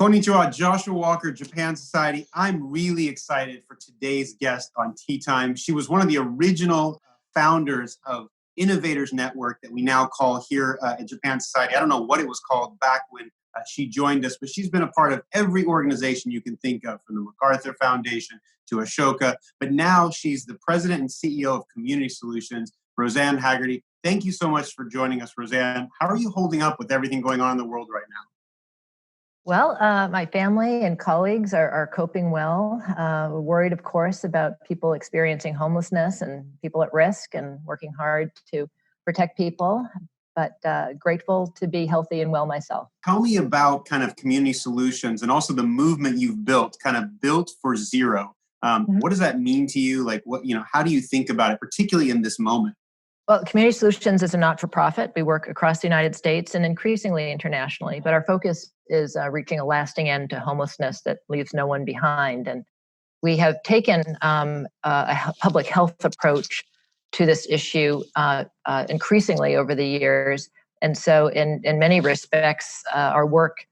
Konnichiwa, Joshua Walker, Japan Society. I'm really excited for today's guest on Tea Time. She was one of the original founders of Innovators Network that we now call here at Japan Society. I don't know what it was called back when she joined us, but she's been a part of every organization you can think of, from the MacArthur Foundation to Ashoka. But now she's the president and CEO of Community Solutions, Rosanne Haggerty. Thank you so much for joining us, Roseann. How are you holding up with everything going on in the world right now? Well, my family and colleagues are coping well. We're worried, of course, about people experiencing homelessness and people at risk, and working hard to protect people, but grateful to be healthy and well myself. Tell me about kind of Community Solutions and also the movement you've built, kind of built for zero. What does that mean to you? Like, how do you think about it, particularly in this moment? Well, Community Solutions is a not-for-profit. We work across the United States and increasingly internationally, but our focus is reaching a lasting end to homelessness that leaves no one behind. And we have taken a public health approach to this issue increasingly over the years. And so in many respects, our work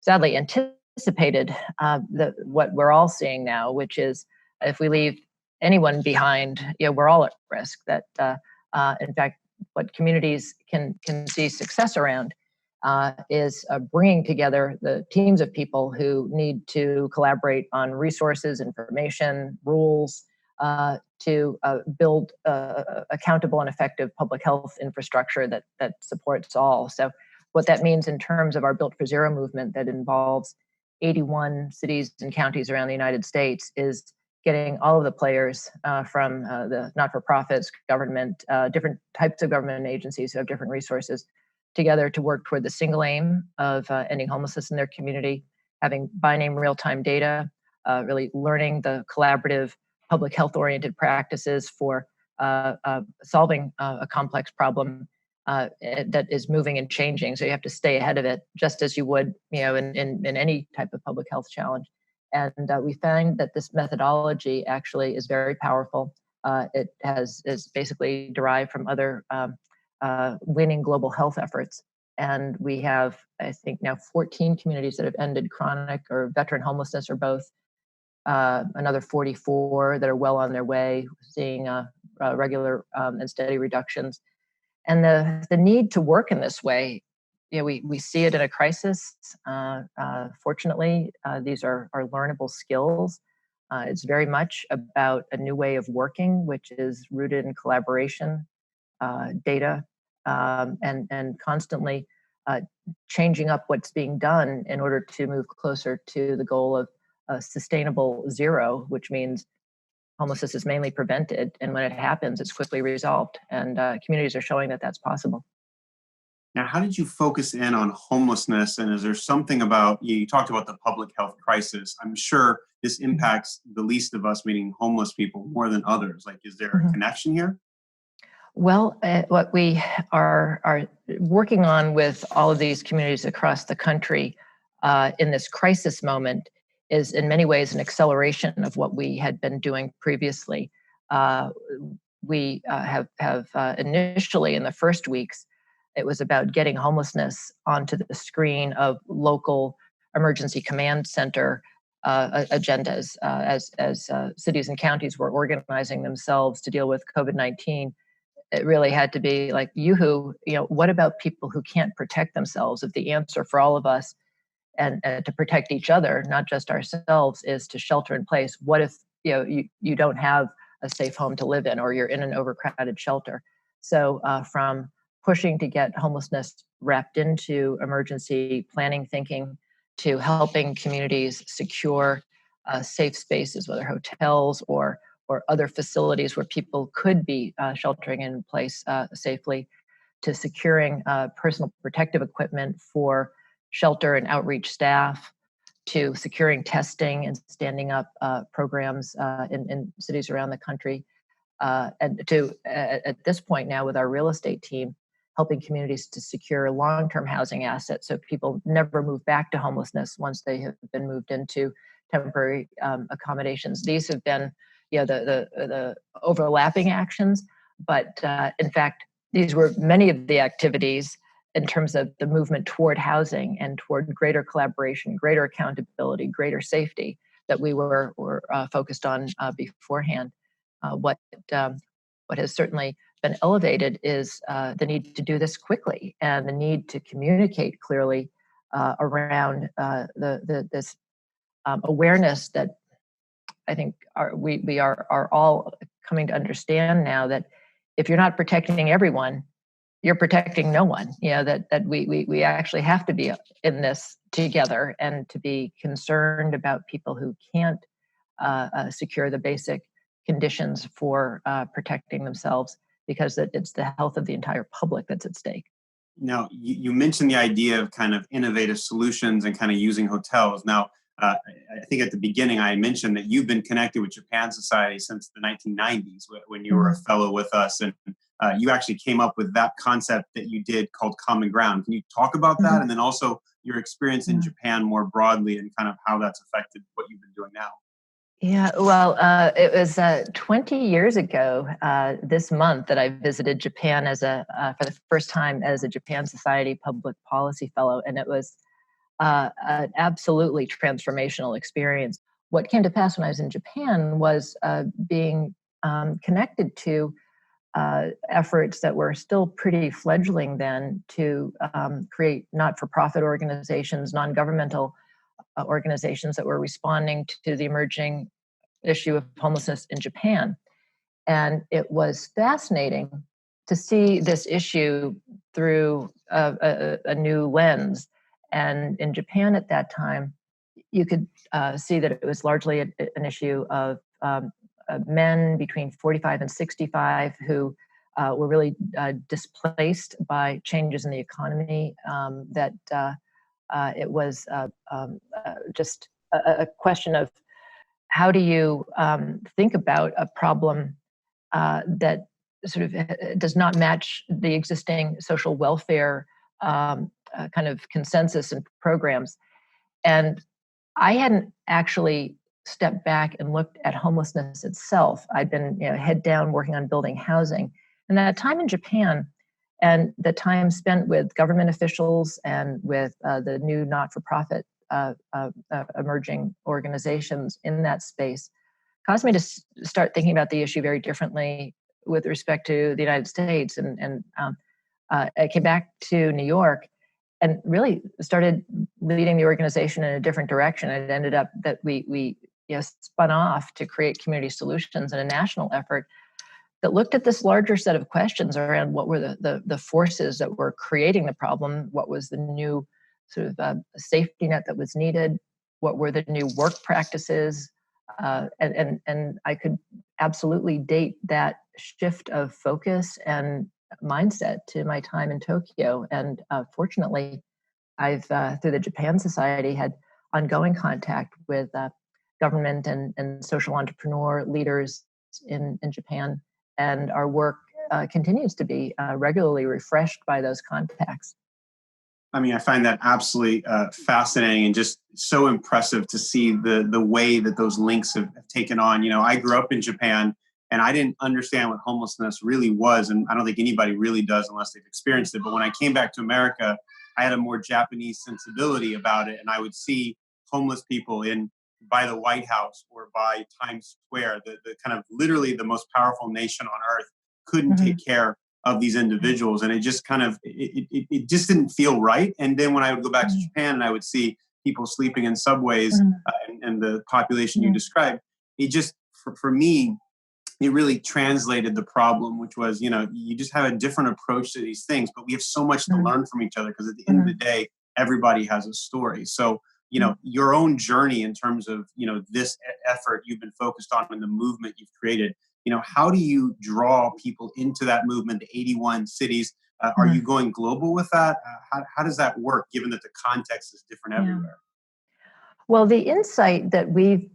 sadly anticipated what we're all seeing now, which is if we leave anyone behind, we're all at risk. That in fact, what communities can see success around is bringing together the teams of people who need to collaborate on resources, information, rules, to build accountable and effective public health infrastructure that supports all. So what that means in terms of our Built for Zero movement that involves 81 cities and counties around the United States is getting all of the players from the not-for-profits, government, different types of government agencies who have different resources together to work toward the single aim of ending homelessness in their community, having by-name real-time data, really learning the collaborative public health-oriented practices for solving a complex problem that is moving and changing. So you have to stay ahead of it, just as you would, in any type of public health challenge. And we find that this methodology actually is very powerful. It is basically derived from other winning global health efforts. And we have, I think, now 14 communities that have ended chronic or veteran homelessness or both. Another 44 that are well on their way, seeing regular and steady reductions. And the need to work in this way, we see it in a crisis. Fortunately, these are learnable skills. It's very much about a new way of working, which is rooted in collaboration, data, and constantly changing up what's being done in order to move closer to the goal of sustainable zero, which means homelessness is mainly prevented, and when it happens, it's quickly resolved. And communities are showing that that's possible. Now, how did you focus in on homelessness? And is there something about, you talked about the public health crisis. I'm sure this impacts the least of us, meaning homeless people, more than others. Like, is there a connection here? Well, what we are working on with all of these communities across the country in this crisis moment is in many ways an acceleration of what we had been doing previously. We have initially in the first weeks, it was about getting homelessness onto the screen of local emergency command center agendas as cities and counties were organizing themselves to deal with COVID-19. It really had to be like, what about people who can't protect themselves? If the answer for all of us and to protect each other, not just ourselves, is to shelter in place, what if you don't have a safe home to live in, or you're in an overcrowded shelter? So from pushing to get homelessness wrapped into emergency planning thinking to helping communities secure safe spaces, whether hotels or other facilities where people could be sheltering in place safely, to securing personal protective equipment for shelter and outreach staff, to securing testing and standing up programs in cities around the country, and to, at this point now with our real estate team, helping communities to secure long-term housing assets so people never move back to homelessness once they have been moved into temporary accommodations. These have been the overlapping actions, but in fact, these were many of the activities in terms of the movement toward housing and toward greater collaboration, greater accountability, greater safety that we were focused on beforehand. What has certainly been elevated is the need to do this quickly and the need to communicate clearly around this awareness that I think we are all coming to understand now, that if you're not protecting everyone, you're protecting no one. That we actually have to be in this together and to be concerned about people who can't secure the basic conditions for protecting themselves, because it's the health of the entire public that's at stake. Now, you mentioned the idea of kind of innovative solutions and kind of using hotels. Now, I think at the beginning I mentioned that you've been connected with Japan Society since the 1990s when you were a fellow with us, and you actually came up with that concept that you did called Common Ground. Can you talk about that, and then also your experience in Japan more broadly and kind of how that's affected what you've been doing now? Yeah, well, it was 20 years ago this month that I visited Japan for the first time as a Japan Society Public Policy Fellow, and it was an absolutely transformational experience. What came to pass when I was in Japan was being connected to efforts that were still pretty fledgling then to create not-for-profit organizations, non-governmental organizations that were responding to the emerging issue of homelessness in Japan. And it was fascinating to see this issue through a new lens. And in Japan at that time, you could see that it was largely an issue of men between 45 and 65 who were really displaced by changes in the economy, it was just a question of how do you think about a problem that sort of does not match the existing social welfare kind of consensus and programs. And I hadn't actually stepped back and looked at homelessness itself. I'd been head down working on building housing. And that time in Japan and the time spent with government officials and with the new not-for-profit emerging organizations in that space caused me to start thinking about the issue very differently with respect to the United States. And I came back to New York and really started leading the organization in a different direction. It ended up that we spun off to create community solutions in a national effort that looked at this larger set of questions around what were the forces that were creating the problem, what was the new sort of safety net that was needed, what were the new work practices, and I could absolutely date that shift of focus and mindset to my time in Tokyo. And fortunately, I've through the Japan Society had ongoing contact with government and social entrepreneur leaders in Japan, and our work continues to be regularly refreshed by those contacts. I mean, I find that absolutely fascinating and just so impressive to see the way that those links have taken on. I grew up in Japan and I didn't understand what homelessness really was. And I don't think anybody really does unless they've experienced it. But when I came back to America, I had a more Japanese sensibility about it. And I would see homeless people by the White House or by Times Square, the kind of literally the most powerful nation on earth couldn't take care of these individuals. And it just kind of, it just didn't feel right. And then when I would go back to Japan and I would see people sleeping in subways and the population you described, it just, for me, it really translated the problem, which was, you just have a different approach to these things, but we have so much to learn from each other because at the end of the day, everybody has a story. So, your own journey in terms of, this effort you've been focused on and the movement you've created, how do you draw people into that movement, the 81 cities? Are you going global with that? How does that work, given that the context is different everywhere? Well, the insight that we've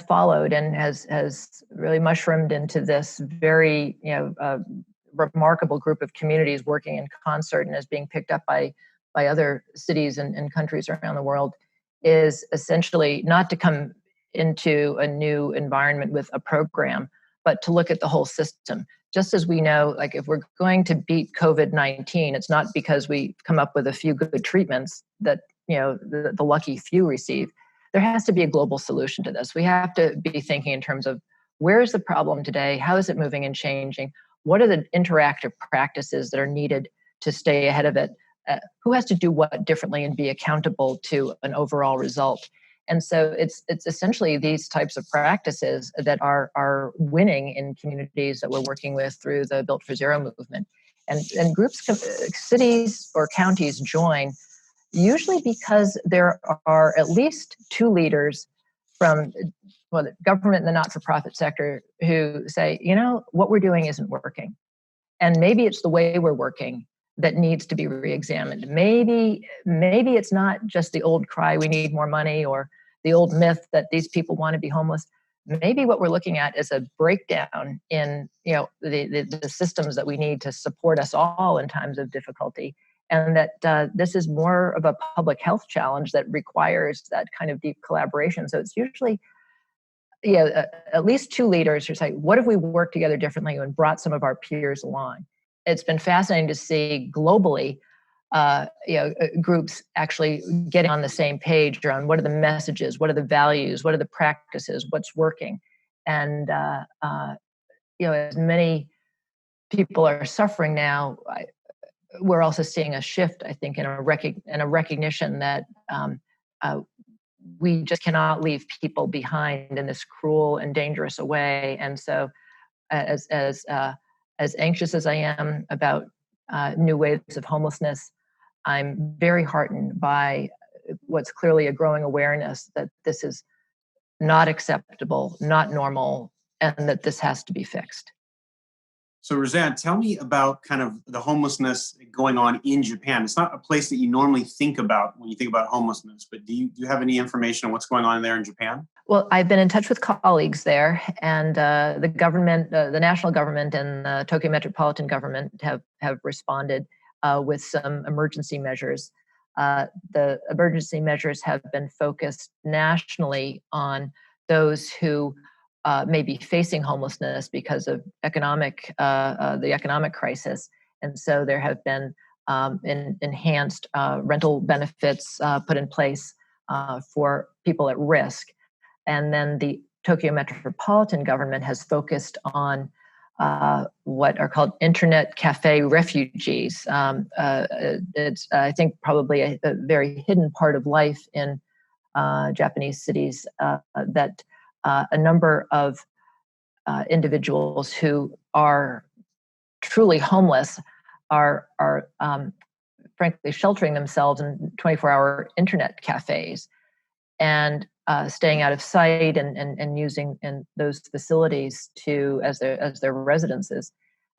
followed and has really mushroomed into this very remarkable group of communities working in concert and is being picked up by other cities and countries around the world is essentially not to come into a new environment with a program, but to look at the whole system, just as we know, like if we're going to beat COVID-19, it's not because we come up with a few good treatments that the lucky few receive. There has to be a global solution to this. We have to be thinking in terms of where is the problem today? How is it moving and changing? What are the interactive practices that are needed to stay ahead of it? Who has to do what differently and be accountable to an overall result? And so it's essentially these types of practices that are winning in communities that we're working with through the Built for Zero movement. And groups, cities or counties join usually because there are at least two leaders from the government and the not-for-profit sector who say, what we're doing isn't working. And maybe it's the way we're working that needs to be re-examined. Maybe it's not just the old cry, we need more money, or the old myth that these people want to be homeless. Maybe what we're looking at is a breakdown in the systems that we need to support us all in times of difficulty, and that this is more of a public health challenge that requires that kind of deep collaboration. So it's usually at least two leaders who say, what if we worked together differently and brought some of our peers along? It's been fascinating to see globally groups actually getting on the same page around what are the messages, what are the values, what are the practices, what's working. And as many people are suffering now, we're also seeing a shift, I think, in a recognition that we just cannot leave people behind in this cruel and dangerous way. And so, as anxious as I am about new waves of homelessness, I'm very heartened by what's clearly a growing awareness that this is not acceptable, not normal, and that this has to be fixed. So, Roseann, tell me about kind of the homelessness going on in Japan. It's not a place that you normally think about when you think about homelessness, but do you have any information on what's going on there in Japan? Well, I've been in touch with colleagues there, and the government, the national government and the Tokyo metropolitan government have responded with some emergency measures. The emergency measures have been focused nationally on those who may be facing homelessness because of the economic crisis. And so there have been enhanced rental benefits put in place for people at risk. And then the Tokyo metropolitan government has focused on what are called internet cafe refugees. It's, I think, probably a very hidden part of life in Japanese cities that a number of individuals who are truly homeless are frankly sheltering themselves in 24-hour internet cafes and staying out of sight and using those facilities as their residences.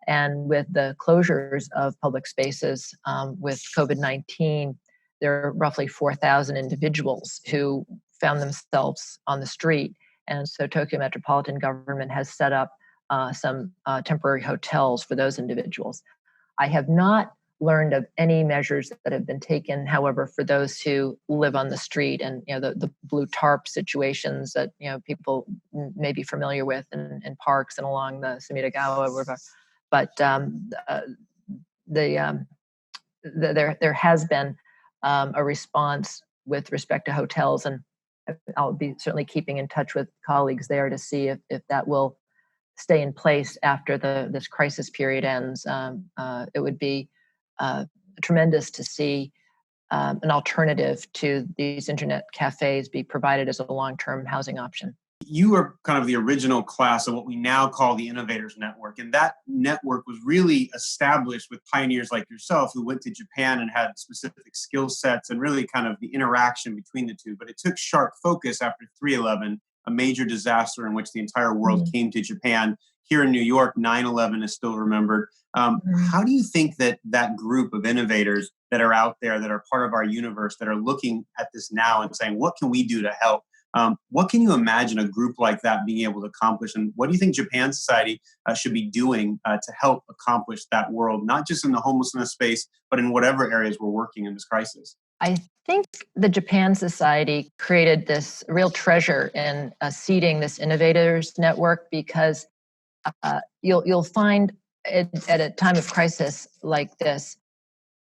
And with the closures of public spaces with COVID-19, there are roughly 4,000 individuals who found themselves on the street. And so Tokyo metropolitan government has set up some temporary hotels for those individuals. I have not learned of any measures that have been taken, however, for those who live on the street and the blue tarp situations that people may be familiar with in parks and along the Sumidagawa River. But there has been a response with respect to hotels, and I'll be certainly keeping in touch with colleagues there to see if that will stay in place after this crisis period ends. It would be tremendous to see an alternative to these internet cafes be provided as a long-term housing option. You are kind of the original class of what we now call the Innovators Network. And that network was really established with pioneers like yourself who went to Japan and had specific skill sets and really kind of the interaction between the two. But it took sharp focus after 3/11, a major disaster in which the entire world came to Japan. Here in New York, 9/11 is still remembered. How do you think that group of innovators that are out there, that are part of our universe, that are looking at this now and saying, what can we do to help? What can you imagine a group like that being able to accomplish? And what do you think Japan Society should be doing to help accomplish that world, not just in the homelessness space, but in whatever areas we're working in this crisis? I think the Japan Society created this real treasure in seeding this Innovators Network because you'll find at a time of crisis like this,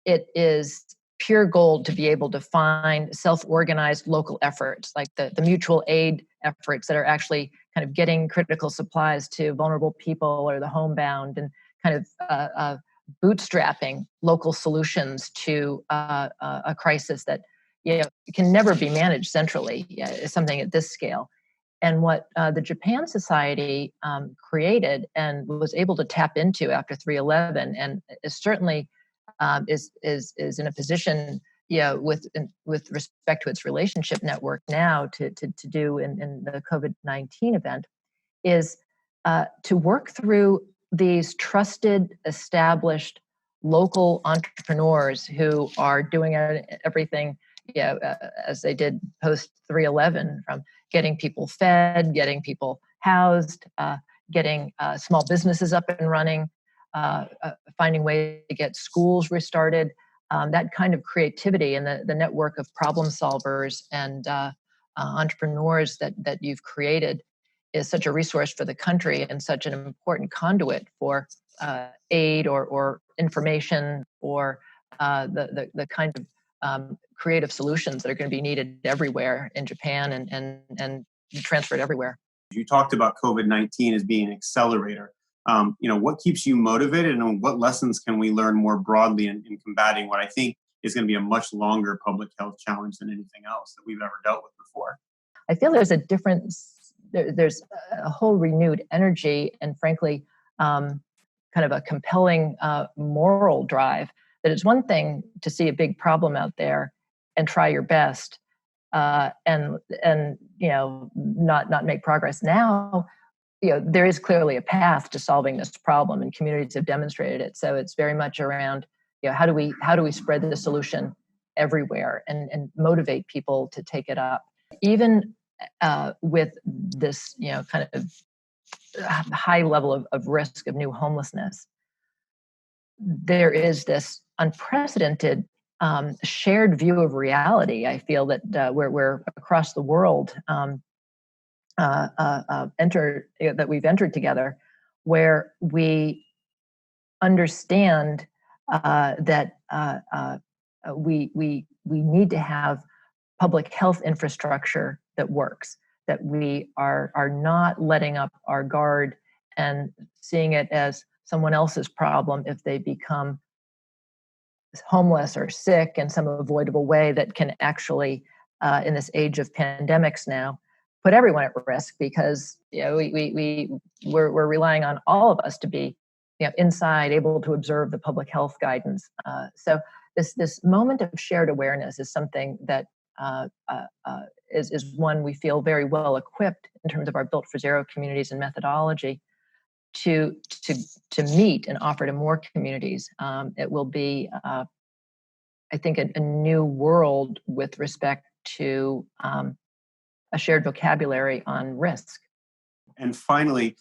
it is pure gold to be able to find self-organized local efforts like the mutual aid efforts that are actually kind of getting critical supplies to vulnerable people or the homebound, and kind of bootstrapping local solutions to a crisis that can never be managed centrally. Something at this scale. And what the Japan Society created and was able to tap into after 3/11, and is certainly is in a position, with respect to its relationship network now to do in the COVID-19 event, is to work through these trusted, established local entrepreneurs who are doing everything, as they did post 3/11, from getting people fed, getting people housed, getting small businesses up and running, finding ways to get schools restarted. That kind of creativity and the network of problem solvers and entrepreneurs that you've created is such a resource for the country and such an important conduit for aid or information or the kind of creative solutions that are going to be needed everywhere in Japan and transferred everywhere. You talked about COVID-19 as being an accelerator. What keeps you motivated, and what lessons can we learn more broadly in combating what I think is going to be a much longer public health challenge than anything else that we've ever dealt with before? I feel there's a difference. There's a whole renewed energy and, frankly, kind of a compelling moral drive. That it's one thing to see a big problem out there and try your best, and not make progress. Now, there is clearly a path to solving this problem, and communities have demonstrated it. So it's very much around, how do we spread the solution everywhere and motivate people to take it up, even with this, kind of high level of risk of new homelessness. There is this unprecedented shared view of reality. I feel that we're across the world. That we've entered together, where we understand that we need to have public health infrastructure that works, that we are not letting up our guard and seeing it as someone else's problem if they become homeless or sick in some avoidable way that can actually, in this age of pandemics now, put everyone at risk, because we're relying on all of us to be inside, able to observe the public health guidance. So this moment of shared awareness is something that is one we feel very well equipped in terms of our Built for Zero communities and methodology to meet and offer to more communities. It will be, I think, a new world with respect to a shared vocabulary on risk. And finally,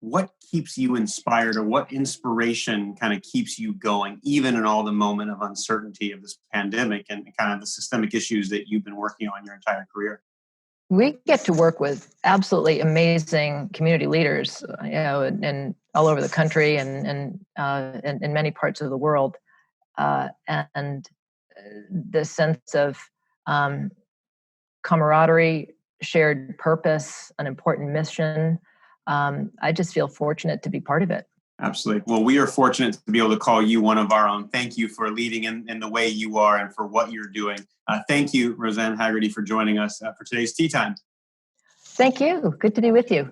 what keeps you inspired, or what inspiration kind of keeps you going, even in all the moment of uncertainty of this pandemic and kind of the systemic issues that you've been working on your entire career? We get to work with absolutely amazing community leaders, and all over the country and in many parts of the world, and the sense of camaraderie, shared purpose, an important mission. I just feel fortunate to be part of it. Absolutely. Well, we are fortunate to be able to call you one of our own. Thank you for leading in the way you are and for what you're doing. Thank you, Rosanne Haggerty, for joining us for today's Tea Time. Thank you. Good to be with you.